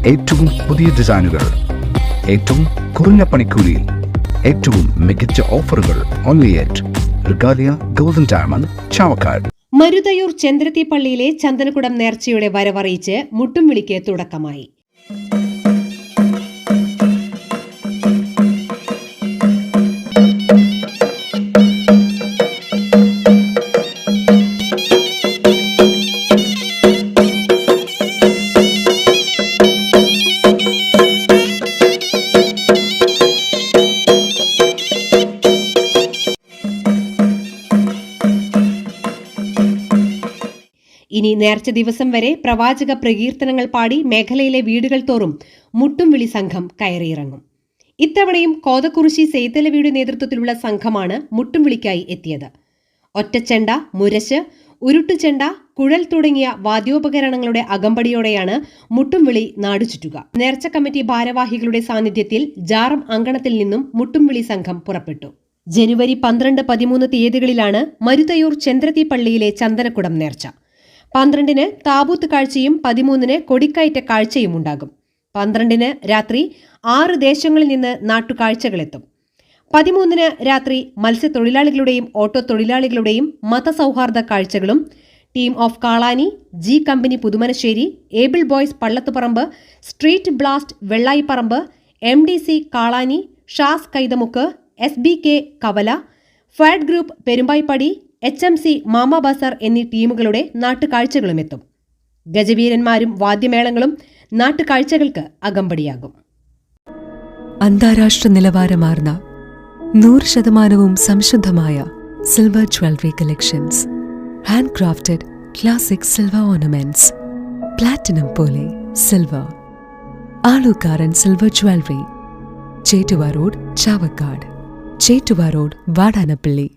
ഏറ്റവും പുതിയ ഡിസൈനുകൾ, ഏറ്റവും കുറഞ്ഞ പണിക്കൂലിയിൽ, ഏറ്റവും മികച്ച ഓഫറുകൾ. Only at Regalia golden diamond, Chavakkad. Maruthayur Chentrathi പള്ളിയിലെ ചന്ദനക്കുടം നേർച്ചയുടെ വരവറിയിച്ച് മുട്ടുംവിളിക്ക് തുടക്കമായി. ഇനി നേർച്ച ദിവസം വരെ പ്രവാചക പ്രകീർത്തനങ്ങൾ പാടി മേഖലയിലെ വീടുകൾ തോറും മുട്ടുംവിളി സംഘം കയറിയിറങ്ങും. ഇത്തവണയും കോതക്കുറിശി സെയ്തലവിയുടെ നേതൃത്വത്തിലുള്ള സംഘമാണ് മുട്ടുംവിളിക്കായി എത്തിയത്. ഒറ്റച്ചെണ്ട, മുരശ്, ഉരുട്ടുചെണ്ട, കുഴൽ തുടങ്ങിയ വാദ്യോപകരണങ്ങളുടെ അകമ്പടിയോടെയാണ് മുട്ടുംവിളി നാടുചുറ്റുക. നേർച്ച കമ്മിറ്റി ഭാരവാഹികളുടെ സാന്നിധ്യത്തിൽ ജാറം അങ്കണത്തിൽ നിന്നും മുട്ടുംവിളി സംഘം പുറപ്പെട്ടു. ജനുവരി 12, 13 തീയതികളിലാണ് മരുതയൂർ ചെന്ത്രത്തി പള്ളിയിലെ ചന്ദനക്കുടം നേർച്ച. 12-ന് താബൂത്ത് കാഴ്ചയും 13-ന് കൊടിക്കയറ്റ കാഴ്ചയും ഉണ്ടാകും. 12-ന് രാത്രി 6 ദേശങ്ങളിൽ നിന്ന് നാട്ടുകാഴ്ചകളെത്തും. 13-ന് രാത്രി മത്സ്യത്തൊഴിലാളികളുടെയും ഓട്ടോ തൊഴിലാളികളുടെയും മതസൗഹാർദ്ദ കാഴ്ചകളും team of Kalani, G company Puthumanassery, able boys Pallathuparamb, street blast Vellayiparamb, MDC Kalani, Shaz Kaithamukku, SBK കവല, fad group Perumbayippadi, HMC Mama Bazar എന്നീ ടീമുകളുടെ നാട്ടുകാഴ്ചകളും എത്തും. ഗജവീരന്മാരും വാദ്യമേളങ്ങളും നാട്ടുകാഴ്ചകൾക്ക് അകമ്പടിയാകും. അന്താരാഷ്ട്ര നിലവാരമാർന്ന 100% സംശുദ്ധമായ silver jewellery collections, handcrafted classic silver ornaments, platinum പോലെ silver, Alukkaran silver jewellery, Chettuva road, Chavakkad, Chettuva road, Vadanappally.